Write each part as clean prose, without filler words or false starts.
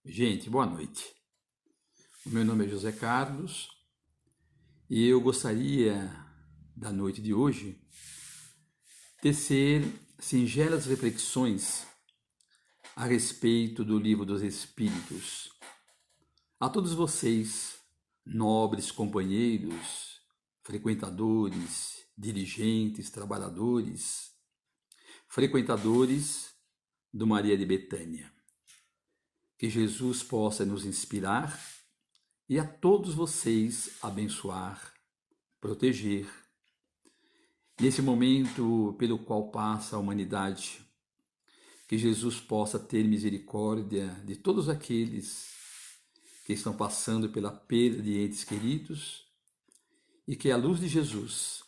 Gente, boa noite. O meu nome é José Carlos e eu gostaria, da noite de hoje, tecer singelas reflexões a respeito do Livro dos Espíritos. A todos vocês, nobres companheiros, frequentadores, dirigentes, trabalhadores, frequentadores do Maria de Betânia. Que Jesus possa nos inspirar e a todos vocês abençoar, proteger. Nesse momento pelo qual passa a humanidade, que Jesus possa ter misericórdia de todos aqueles que estão passando pela perda de entes queridos e que a luz de Jesus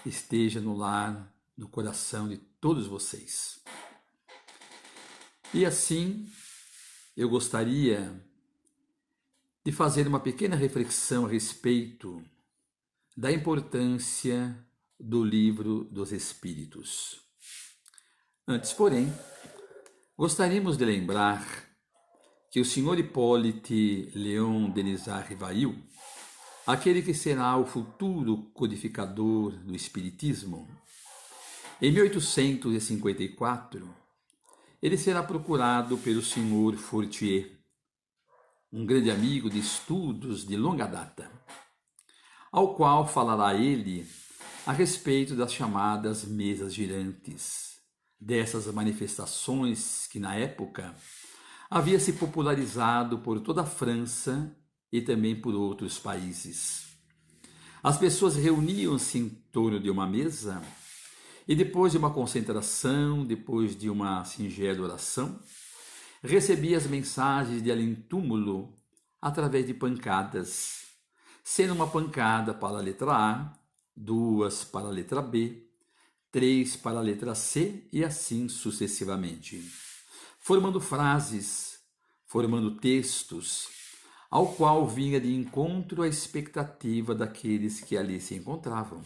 esteja no lar, no coração de todos vocês. E assim, eu gostaria de fazer uma pequena reflexão a respeito da importância do Livro dos Espíritos. Antes, porém, gostaríamos de lembrar que o Sr. Hippolyte Léon Denisard Rivail, aquele que será o futuro codificador do Espiritismo, em 1854, ele será procurado pelo Sr. Fortier, um grande amigo de estudos de longa data, ao qual falará ele a respeito das chamadas mesas girantes, dessas manifestações que na época havia se popularizado por toda a França e também por outros países. As pessoas reuniam-se em torno de uma mesa e depois de uma concentração, depois de uma singela oração, recebia as mensagens de além-túmulo através de pancadas, sendo uma pancada para a letra A, 2 para a letra B, 3 para a letra C e assim sucessivamente, formando frases, formando textos, ao qual vinha de encontro à expectativa daqueles que ali se encontravam.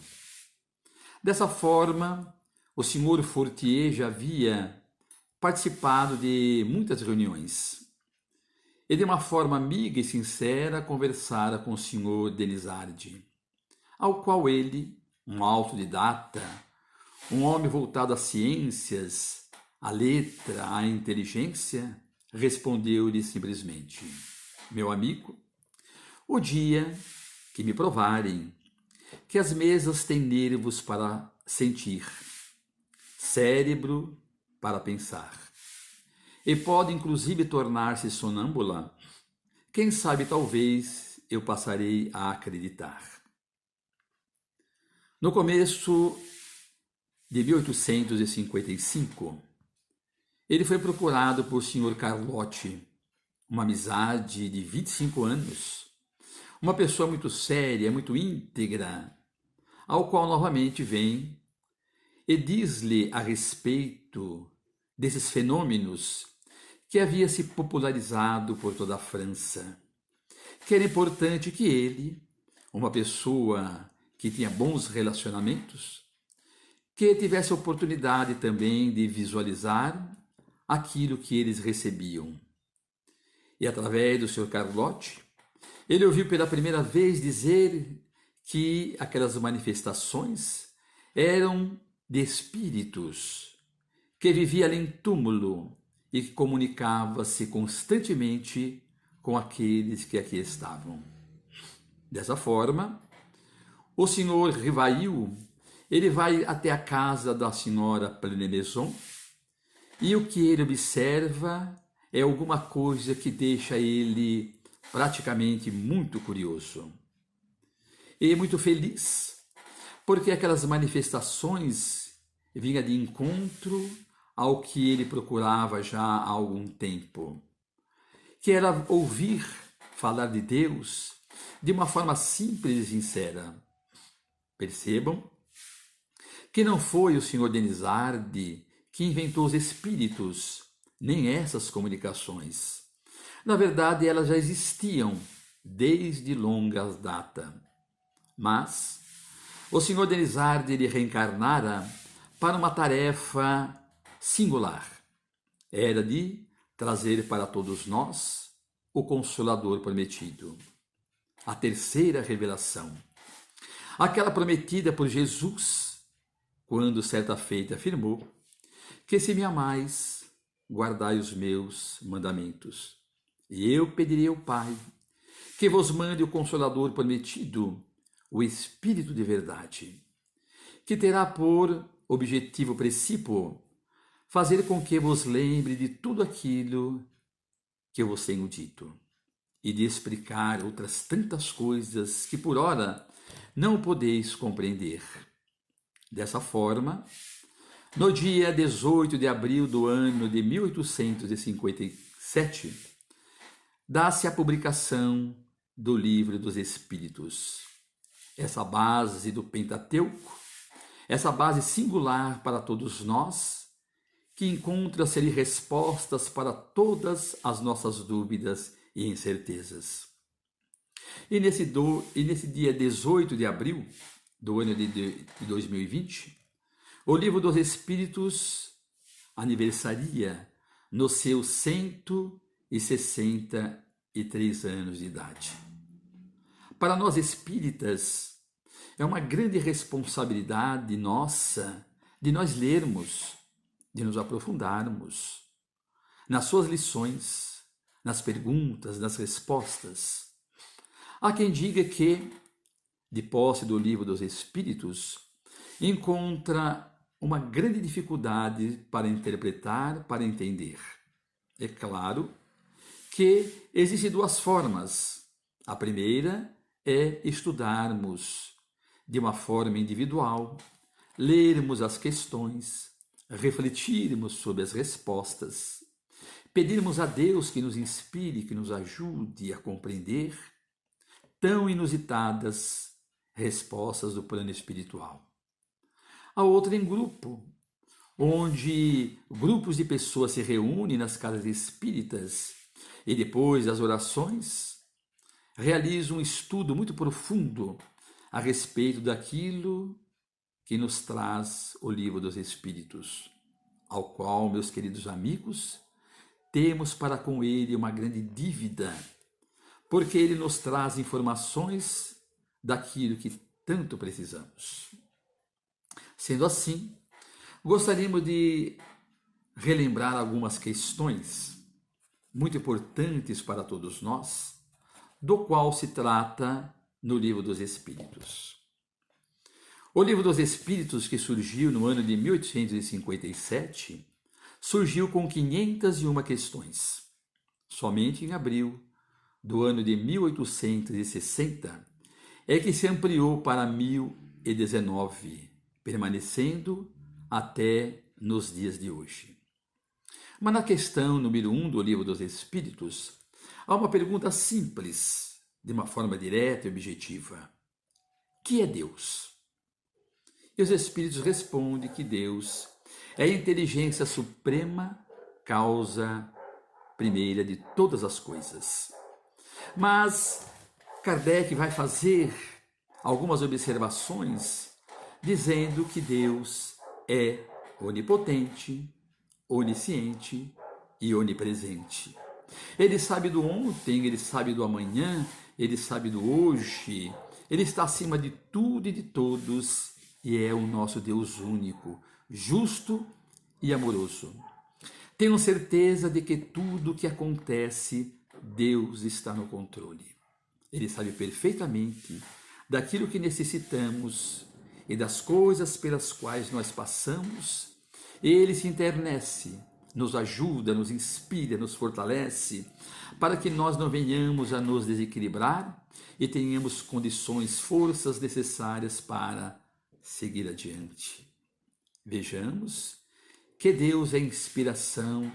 Dessa forma, o Sr. Fortier já havia participado de muitas reuniões e de uma forma amiga e sincera conversara com o Sr. Denisard, ao qual ele, um autodidata, um homem voltado às ciências, à letra, à inteligência, respondeu-lhe simplesmente: meu amigo, o dia que me provarem que as mesas têm nervos para sentir, cérebro para pensar, e pode inclusive tornar-se sonâmbula, quem sabe talvez eu passarei a acreditar. No começo de 1855, ele foi procurado por Sr. Carlotti, uma amizade de 25 anos, uma pessoa muito séria, muito íntegra, ao qual novamente vem e diz-lhe a respeito desses fenômenos que havia se popularizado por toda a França, que era importante que ele, uma pessoa que tinha bons relacionamentos, que tivesse a oportunidade também de visualizar aquilo que eles recebiam. E através do Sr. Carlotti, ele ouviu pela primeira vez dizer que aquelas manifestações eram de espíritos, que vivia além túmulo e que comunicava-se constantemente com aqueles que aqui estavam. Dessa forma, o Sr. Rivail, ele vai até a casa da senhora Pleine-Maison e o que ele observa é alguma coisa que deixa ele praticamente muito curioso e muito feliz, porque aquelas manifestações vinham de encontro ao que ele procurava já há algum tempo, que era ouvir falar de Deus de uma forma simples e sincera. Percebam que não foi o Sr. Denisard que inventou os espíritos, nem essas comunicações. Na verdade, elas já existiam desde longa data. Mas o Sr. Denisard ele reencarnara para uma tarefa singular. Era de trazer para todos nós o Consolador prometido. A terceira revelação. Aquela prometida por Jesus, quando certa feita afirmou que se me amais, guardai os meus mandamentos. E eu pedirei ao Pai que vos mande o Consolador prometido, o Espírito de verdade, que terá por objetivo princípio fazer com que vos lembre de tudo aquilo que eu vos tenho dito e de explicar outras tantas coisas que por ora não podeis compreender. Dessa forma, no dia 18 de abril do ano de 1857, dá-se a publicação do Livro dos Espíritos. Essa base do Pentateuco, essa base singular para todos nós, que encontra-se ali respostas para todas as nossas dúvidas e incertezas. E nesse dia 18 de abril do ano de 2020, o Livro dos Espíritos aniversaria nos seus 163 anos de idade. Para nós espíritas, é uma grande responsabilidade nossa de nós lermos, de nos aprofundarmos nas suas lições, nas perguntas, nas respostas. Há quem diga que, de posse do Livro dos Espíritos, encontra uma grande dificuldade para interpretar, para entender. É claro que existem duas formas. A primeira é estudarmos de uma forma individual, lermos as questões, refletirmos sobre as respostas, pedirmos a Deus que nos inspire, que nos ajude a compreender tão inusitadas respostas do plano espiritual. A outra em grupo, onde grupos de pessoas se reúnem nas casas espíritas e depois das orações realizam um estudo muito profundo a respeito daquilo que nos traz o Livro dos Espíritos, ao qual, meus queridos amigos, temos para com ele uma grande dívida, porque ele nos traz informações daquilo que tanto precisamos. Sendo assim, gostaríamos de relembrar algumas questões muito importantes para todos nós, do qual se trata no Livro dos Espíritos. O Livro dos Espíritos, que surgiu no ano de 1857, surgiu com 501 questões. Somente em abril do ano de 1860 é que se ampliou para 1019, permanecendo até nos dias de hoje. Mas na questão número 1 do Livro dos Espíritos, há uma pergunta simples, de uma forma direta e objetiva. Que é Deus? E os Espíritos respondem que Deus é a inteligência suprema, causa primeira de todas as coisas. Mas Kardec vai fazer algumas observações dizendo que Deus é onipotente, onisciente e onipresente. Ele sabe do ontem, ele sabe do amanhã, ele sabe do hoje, ele está acima de tudo e de todos e é o nosso Deus único, justo e amoroso. Tenho certeza de que tudo o que acontece, Deus está no controle. Ele sabe perfeitamente daquilo que necessitamos e das coisas pelas quais nós passamos. Ele se internece, nos ajuda, nos inspira, nos fortalece, para que nós não venhamos a nos desequilibrar e tenhamos condições, forças necessárias para seguir adiante. Vejamos que Deus é a inspiração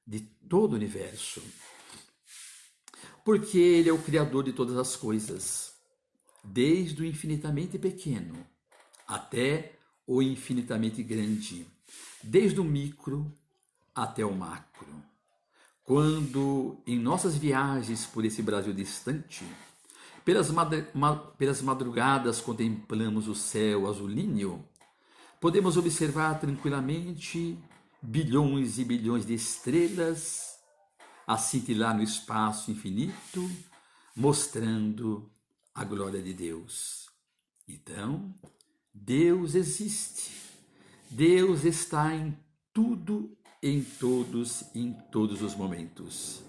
de todo o universo, porque Ele é o Criador de todas as coisas, desde o infinitamente pequeno até o infinitamente grande, desde o micro até o macro. Quando, em nossas viagens por esse Brasil distante, pelas madrugadas contemplamos o céu azulíneo, podemos observar tranquilamente bilhões e bilhões de estrelas a cintilar no espaço infinito, mostrando a glória de Deus. Então, Deus existe. Deus está em tudo, em todos os momentos.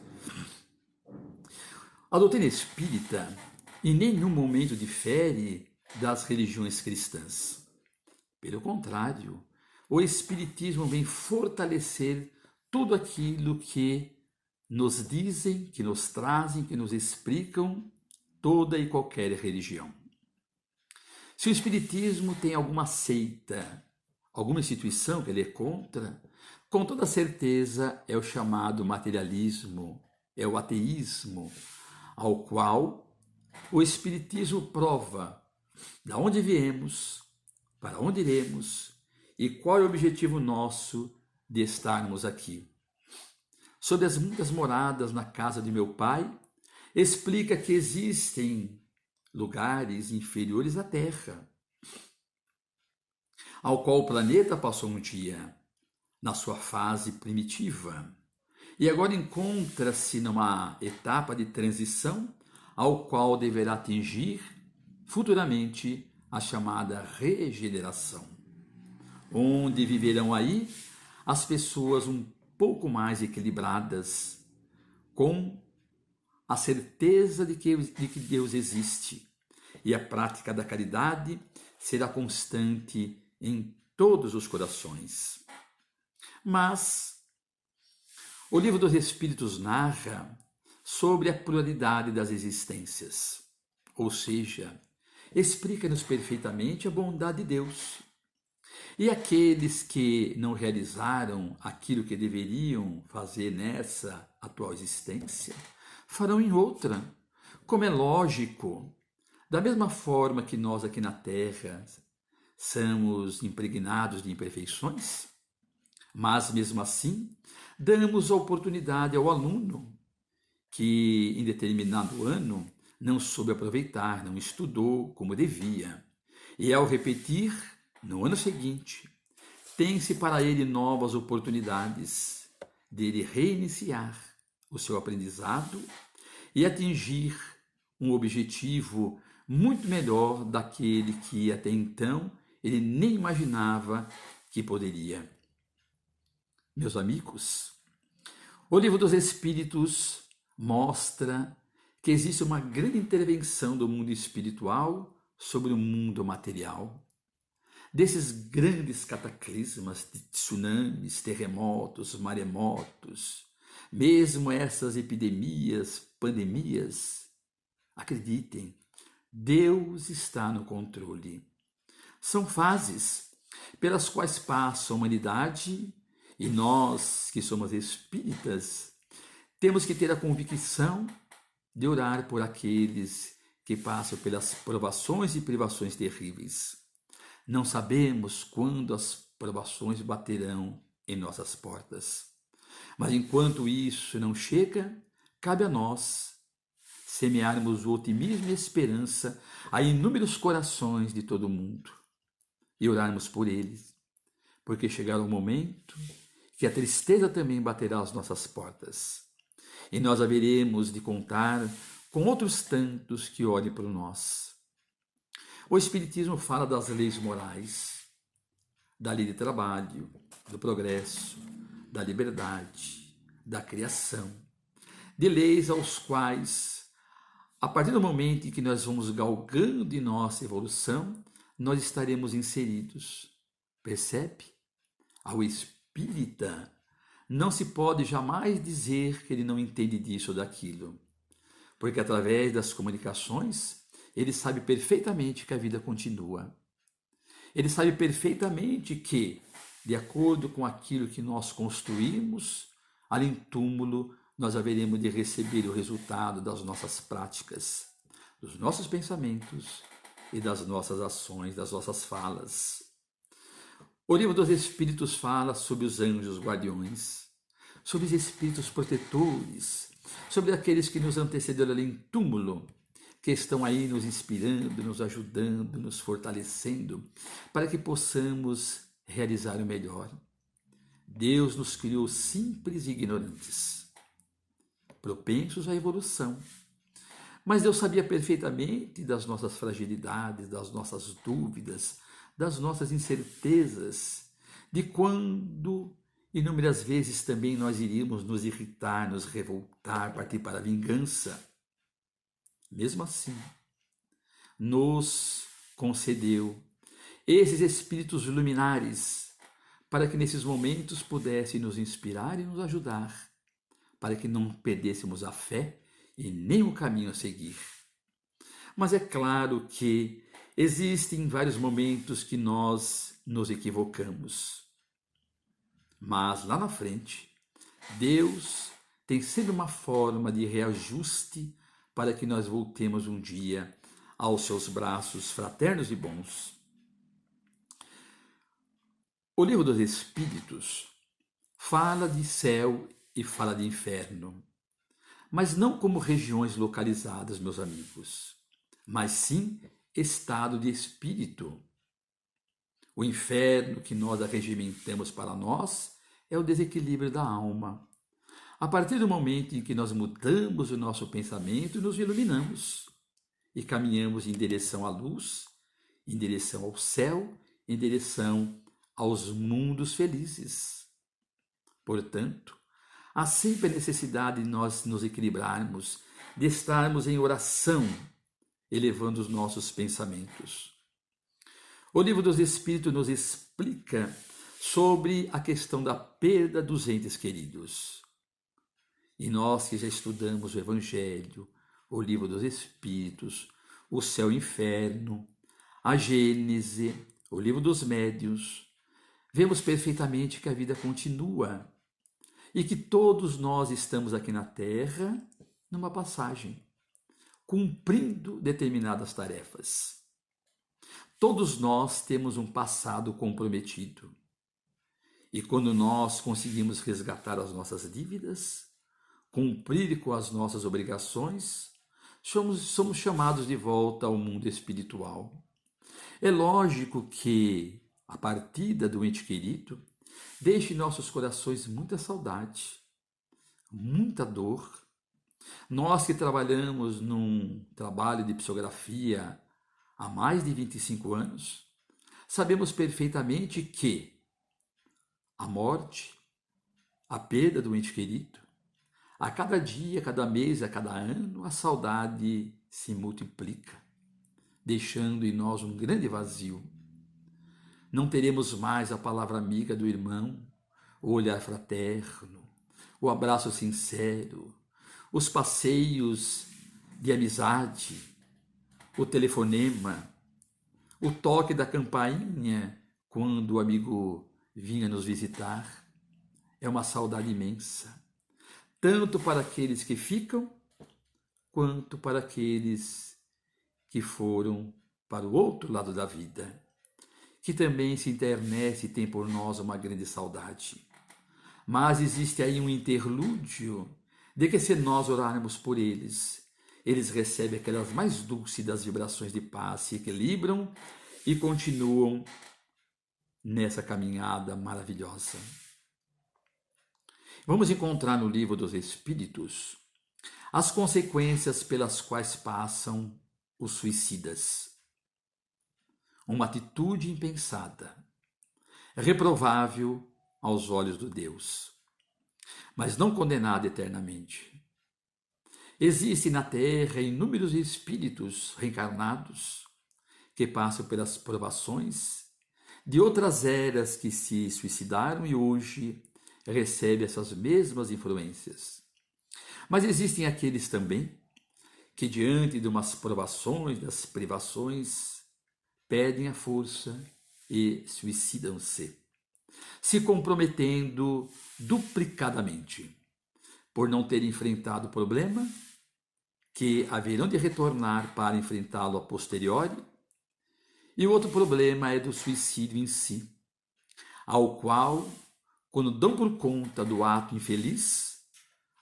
A doutrina espírita em nenhum momento difere das religiões cristãs. Pelo contrário, o Espiritismo vem fortalecer tudo aquilo que nos dizem, que nos trazem, que nos explicam toda e qualquer religião. Se o Espiritismo tem alguma seita, alguma instituição que ele é contra, com toda certeza é o chamado materialismo, é o ateísmo, ao qual o Espiritismo prova de onde viemos, para onde iremos e qual é o objetivo nosso de estarmos aqui. Sobre as muitas moradas na casa de meu pai, explica que existem lugares inferiores à Terra, ao qual o planeta passou um dia, na sua fase primitiva, e agora encontra-se numa etapa de transição, ao qual deverá atingir futuramente a chamada regeneração, onde viverão aí as pessoas um pouco mais equilibradas, com a certeza de que Deus existe, e a prática da caridade será constante em todos os corações. Mas o Livro dos Espíritos narra sobre a pluralidade das existências, ou seja, explica-nos perfeitamente a bondade de Deus. E aqueles que não realizaram aquilo que deveriam fazer nessa atual existência, farão em outra, como é lógico. Da mesma forma que nós aqui na Terra somos impregnados de imperfeições, mas mesmo assim damos a oportunidade ao aluno que em determinado ano não soube aproveitar, não estudou como devia, e ao repetir no ano seguinte, tem-se para ele novas oportunidades de ele reiniciar o seu aprendizado e atingir um objetivo muito melhor daquele que até então ele nem imaginava que poderia. Meus amigos, o Livro dos Espíritos mostra que existe uma grande intervenção do mundo espiritual sobre o mundo material. Desses grandes cataclismas de tsunamis, terremotos, maremotos, mesmo essas epidemias, pandemias, acreditem, Deus está no controle. São fases pelas quais passa a humanidade e nós, que somos espíritas, temos que ter a convicção de orar por aqueles que passam pelas provações e privações terríveis. Não sabemos quando as provações baterão em nossas portas. Mas enquanto isso não chega, cabe a nós semearmos o otimismo e a esperança a inúmeros corações de todo o mundo e orarmos por eles, porque chegará um momento que a tristeza também baterá às nossas portas e nós haveremos de contar com outros tantos que olhem por nós. O Espiritismo fala das leis morais, da lei de trabalho, do progresso, da liberdade, da criação, de leis aos quais, a partir do momento em que nós vamos galgando em nossa evolução, nós estaremos inseridos. Percebe? Ao espírita não se pode jamais dizer que ele não entende disso ou daquilo, porque através das comunicações ele sabe perfeitamente que a vida continua. Ele sabe perfeitamente que, de acordo com aquilo que nós construímos, ali em túmulo, nós haveremos de receber o resultado das nossas práticas, dos nossos pensamentos e das nossas ações, das nossas falas. O Livro dos Espíritos fala sobre os anjos guardiões, sobre os espíritos protetores, sobre aqueles que nos antecederam ali em túmulo, que estão aí nos inspirando, nos ajudando, nos fortalecendo, para que possamos realizar o melhor. Deus nos criou simples e ignorantes. propensos à evolução. Mas Deus sabia perfeitamente das nossas fragilidades, das nossas dúvidas, das nossas incertezas, de quando inúmeras vezes também nós iríamos nos irritar, nos revoltar, partir para a vingança. Mesmo assim, nos concedeu esses espíritos luminares para que nesses momentos pudessem nos inspirar e nos ajudar, para que não perdêssemos a fé e nem o caminho a seguir. Mas é claro que existem vários momentos que nós nos equivocamos. Mas lá na frente, Deus tem sempre uma forma de reajuste para que nós voltemos um dia aos seus braços fraternos e bons. O Livro dos Espíritos fala de céu e fala de inferno, mas não como regiões localizadas, meus amigos, mas sim estado de espírito. O inferno que nós arregimentamos para nós é o desequilíbrio da alma. A partir do momento em que nós mudamos o nosso pensamento, nos iluminamos e caminhamos em direção à luz, em direção ao céu, em direção aos mundos felizes. Portanto, há sempre a necessidade de nós nos equilibrarmos, de estarmos em oração, elevando os nossos pensamentos. O Livro dos Espíritos nos explica sobre a questão da perda dos entes queridos. E nós que já estudamos o Evangelho, o Livro dos Espíritos, o Céu e o Inferno, a Gênese, o Livro dos Médiuns, vemos perfeitamente que a vida continua e que todos nós estamos aqui na Terra numa passagem, cumprindo determinadas tarefas. Todos nós temos um passado comprometido. E quando nós conseguimos resgatar as nossas dívidas, cumprir com as nossas obrigações, somos chamados de volta ao mundo espiritual. É lógico que a partida do ente querido deixa em nossos corações muita saudade, muita dor. Nós que trabalhamos num trabalho de psicografia há mais de 25 anos, sabemos perfeitamente que a morte, a perda do ente querido, a cada dia, a cada mês, a cada ano, a saudade se multiplica, deixando em nós um grande vazio. Não teremos mais a palavra amiga do irmão, o olhar fraterno, o abraço sincero, os passeios de amizade, o telefonema, o toque da campainha quando o amigo vinha nos visitar. É uma saudade imensa, tanto para aqueles que ficam, quanto para aqueles que foram para o outro lado da vida, que também se internece e tem por nós uma grande saudade. Mas existe aí um interlúdio de que, se nós orarmos por eles, eles recebem aquelas mais dúlcidas vibrações de paz, se equilibram e continuam nessa caminhada maravilhosa. Vamos encontrar no Livro dos Espíritos as consequências pelas quais passam os suicidas. Uma atitude impensada, reprovável aos olhos de Deus, mas não condenada eternamente. Existem na Terra inúmeros espíritos reencarnados que passam pelas provações de outras eras que se suicidaram e hoje recebem essas mesmas influências. Mas existem aqueles também que, diante de umas provações, das privações, perdem a força e suicidam-se, se comprometendo duplicadamente, por não ter enfrentado o problema, que haverão de retornar para enfrentá-lo a posteriori. E o outro problema é do suicídio em si, ao qual, quando dão por conta do ato infeliz,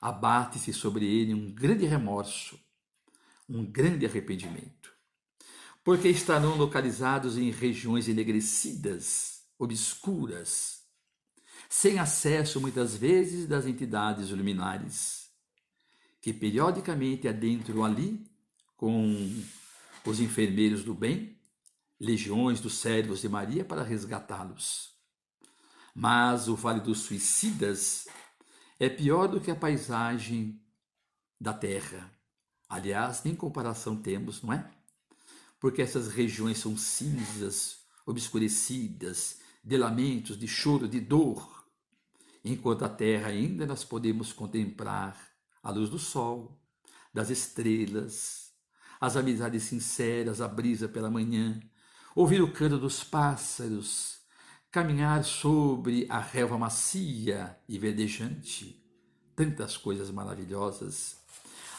abate-se sobre ele um grande remorso, um grande arrependimento, porque estarão localizados em regiões enegrecidas, obscuras, sem acesso muitas vezes das entidades luminares, que periodicamente adentram ali com os enfermeiros do bem, legiões dos servos de Maria para resgatá-los. Mas o Vale dos Suicidas é pior do que a paisagem da terra. Aliás, nem comparação temos, não é? Porque essas regiões são cinzas, obscurecidas, de lamentos, de choro, de dor, enquanto a terra ainda nós podemos contemplar a luz do sol, das estrelas, as amizades sinceras, a brisa pela manhã, ouvir o canto dos pássaros, caminhar sobre a relva macia e verdejante, tantas coisas maravilhosas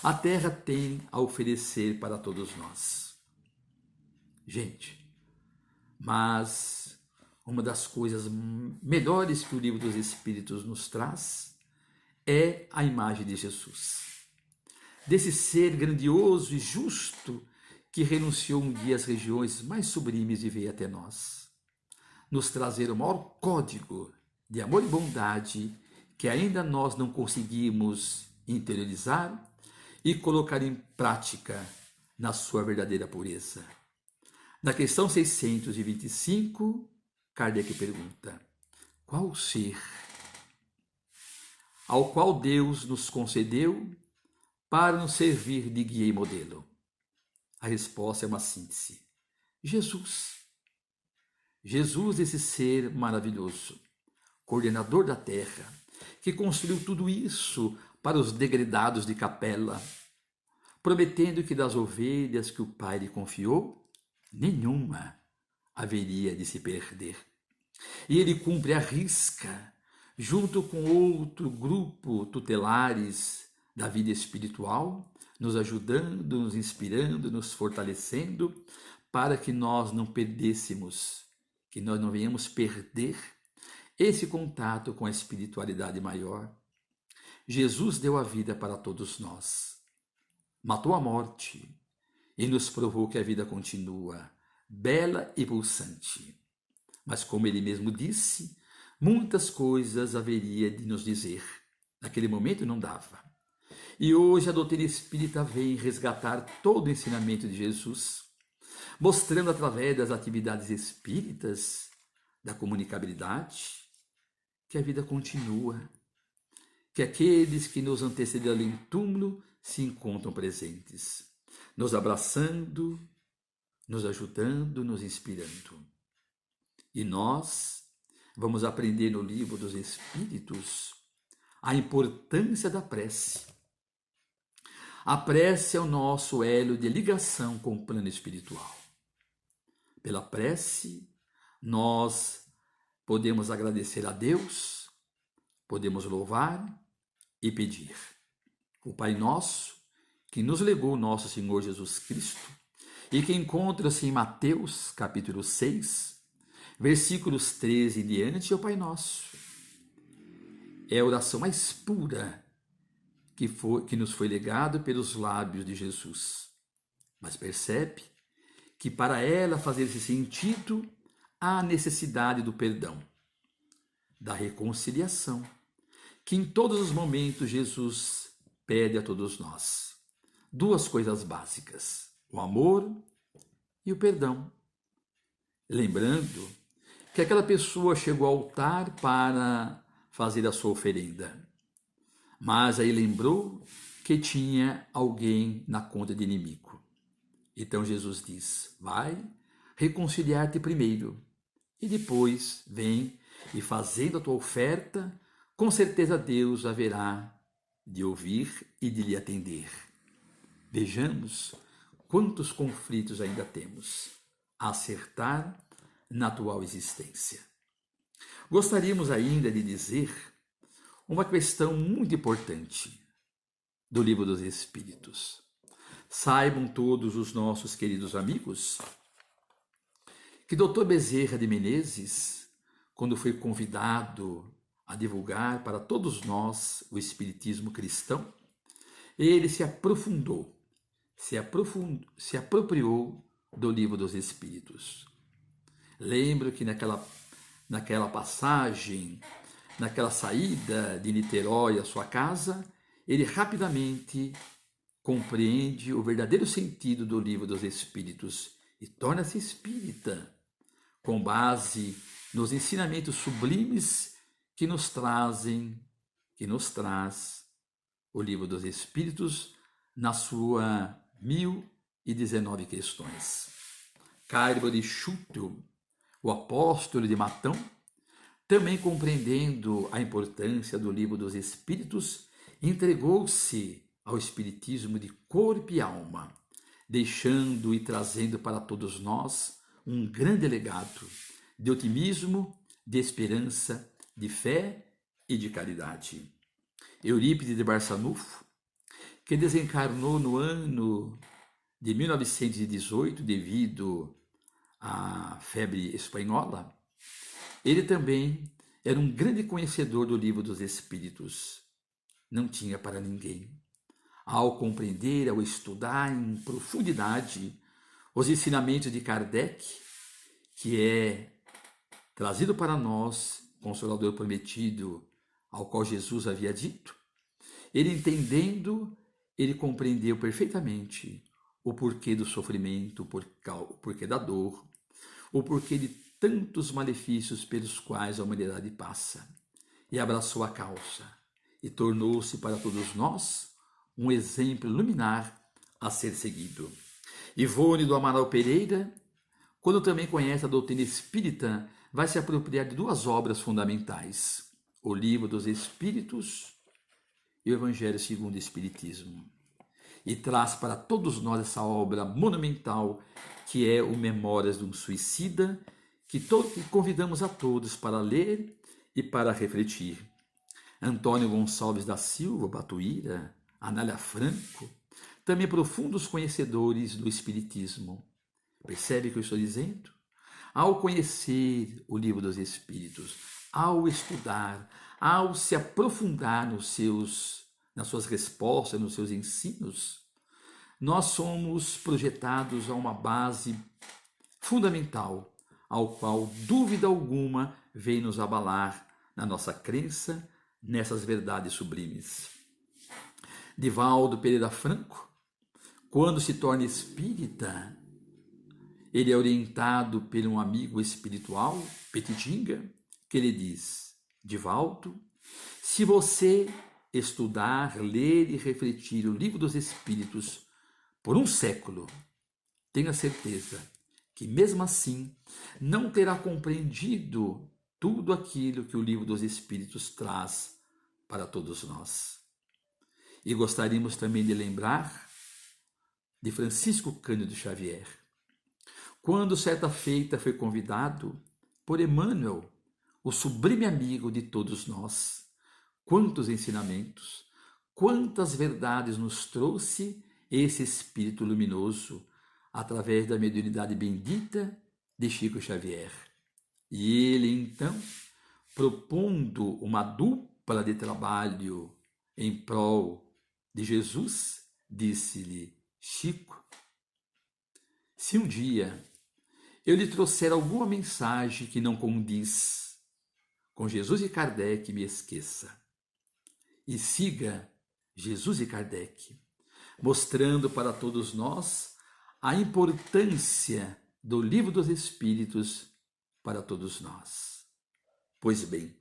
a terra tem a oferecer para todos nós. Gente, mas uma das coisas melhores que o Livro dos Espíritos nos traz é a imagem de Jesus. Desse ser grandioso e justo que renunciou um dia às regiões mais sublimes e veio até nós. Nos trazer o maior código de amor e bondade que ainda nós não conseguimos interiorizar e colocar em prática na sua verdadeira pureza. Na questão 625, Kardec pergunta: qual o ser ao qual Deus nos concedeu para nos servir de guia e modelo? A resposta é uma síntese: Jesus. Jesus, esse ser maravilhoso, coordenador da terra, que construiu tudo isso para os degredados de capela, prometendo que das ovelhas que o Pai lhe confiou, nenhuma haveria de se perder. E ele cumpre à risca, junto com outro grupo tutelares da vida espiritual, nos ajudando, nos inspirando, nos fortalecendo, para que nós não perdêssemos, que nós não venhamos perder esse contato com a espiritualidade maior. Jesus deu a vida para todos nós, matou a morte e nos provou que a vida continua, bela e pulsante. Mas como ele mesmo disse, muitas coisas haveria de nos dizer. Naquele momento não dava. E hoje a doutrina espírita vem resgatar todo o ensinamento de Jesus, mostrando através das atividades espíritas, da comunicabilidade, que a vida continua, que aqueles que nos antecederam em túmulo se encontram presentes, nos abraçando, nos ajudando, nos inspirando. E nós vamos aprender no Livro dos Espíritos a importância da prece. A prece é o nosso elo de ligação com o plano espiritual. Pela prece, nós podemos agradecer a Deus, podemos louvar e pedir. O Pai Nosso, que nos legou nosso Senhor Jesus Cristo, e que encontra-se em Mateus, capítulo 6, versículos 13 em diante, é o Pai Nosso. É a oração mais pura que nos foi legado pelos lábios de Jesus. Mas percebe que para ela fazer esse sentido, há a necessidade do perdão, da reconciliação, que em todos os momentos Jesus pede a todos nós. Duas coisas básicas: o amor e o perdão. Lembrando que aquela pessoa chegou ao altar para fazer a sua oferenda, mas aí lembrou que tinha alguém na conta de inimigo. Então Jesus diz: vai reconciliar-te primeiro e depois vem e fazendo a tua oferta, com certeza Deus haverá de ouvir e de lhe atender. Vejamos quantos conflitos ainda temos a acertar na atual existência. Gostaríamos ainda de dizer uma questão muito importante do Livro dos Espíritos. Saibam todos os nossos queridos amigos que Dr. Bezerra de Menezes, quando foi convidado a divulgar para todos nós o Espiritismo cristão, ele se aprofundou, se apropriou do Livro dos Espíritos. Lembro que naquela passagem, naquela saída de Niterói à sua casa, ele rapidamente compreende o verdadeiro sentido do Livro dos Espíritos e torna-se espírita, com base nos ensinamentos sublimes que nos traz o Livro dos Espíritos na sua 1019 questões. Carbo de Schuttel, o apóstolo de Matão, também compreendendo a importância do Livro dos Espíritos, entregou-se ao Espiritismo de corpo e alma, deixando e trazendo para todos nós um grande legado de otimismo, de esperança, de fé e de caridade. Eurípides de Barçanufo, que desencarnou no ano de 1918 devido à febre espanhola, ele também era um grande conhecedor do Livro dos Espíritos. Não tinha para ninguém. Ao compreender, ao estudar em profundidade os ensinamentos de Kardec, que é trazido para nós, Consolador prometido, ao qual Jesus havia dito, ele entendendo, ele compreendeu perfeitamente o porquê do sofrimento, o porquê da dor, o porquê de tantos malefícios pelos quais a humanidade passa, e abraçou a causa, e tornou-se para todos nós um exemplo luminar a ser seguido. Ivone do Amaral Pereira, quando também conhece a doutrina espírita, vai se apropriar de duas obras fundamentais, o Livro dos Espíritos e o Evangelho segundo o Espiritismo. E traz para todos nós essa obra monumental, que é o Memórias de um Suicida, que convidamos a todos para ler e para refletir. Antônio Gonçalves da Silva, Batuíra, Anália Franco, também profundos conhecedores do Espiritismo. Percebe o que eu estou dizendo? Ao conhecer o Livro dos Espíritos, ao estudar, ao se aprofundar nas suas respostas, nos seus ensinos, nós somos projetados a uma base fundamental, ao qual dúvida alguma vem nos abalar na nossa crença nessas verdades sublimes. Divaldo Pereira Franco, quando se torna espírita, ele é orientado por um amigo espiritual, Petitinga, que lhe diz: Divaldo, se você estudar, ler e refletir o Livro dos Espíritos por um século, tenha certeza que mesmo assim não terá compreendido tudo aquilo que o Livro dos Espíritos traz para todos nós. E gostaríamos também de lembrar de Francisco Cândido Xavier, quando certa feita foi convidado por Emmanuel, o sublime amigo de todos nós. Quantos ensinamentos, quantas verdades nos trouxe esse Espírito luminoso através da mediunidade bendita de Chico Xavier. E ele, então, propondo uma dupla de trabalho em prol de Jesus, disse-lhe: Chico, se um dia eu lhe trouxer alguma mensagem que não condiz com Jesus e Kardec, me esqueça. E siga Jesus e Kardec, mostrando para todos nós a importância do Livro dos Espíritos para todos nós. Pois bem,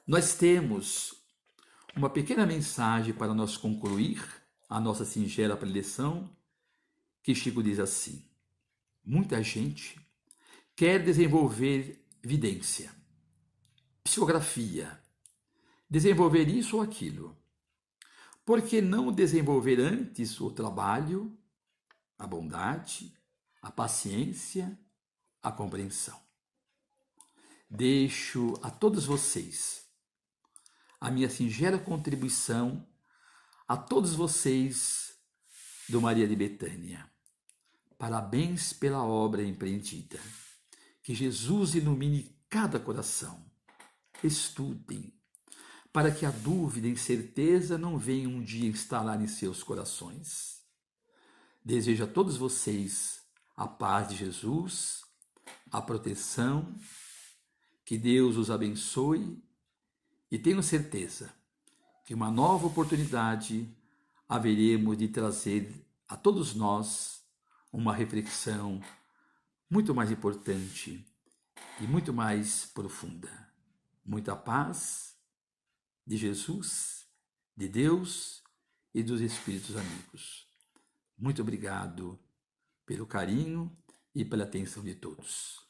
nós temos uma pequena mensagem para nós concluir a nossa singela preleção, que Chico diz assim: muita gente quer desenvolver vidência, psicografia, desenvolver isso ou aquilo. Por que não desenvolver antes o trabalho, a bondade, a paciência, a compreensão? Deixo a todos vocês a minha singela contribuição, a todos vocês do Maria de Betânia. Parabéns pela obra empreendida. Que Jesus ilumine cada coração. Estudem, para que a dúvida e a incerteza não venham um dia instalar em seus corações. Desejo a todos vocês a paz de Jesus, a proteção, que Deus os abençoe, e tenho certeza que uma nova oportunidade haveremos de trazer a todos nós uma reflexão muito mais importante e muito mais profunda. Muita paz de Jesus, de Deus e dos Espíritos amigos. Muito obrigado pelo carinho e pela atenção de todos.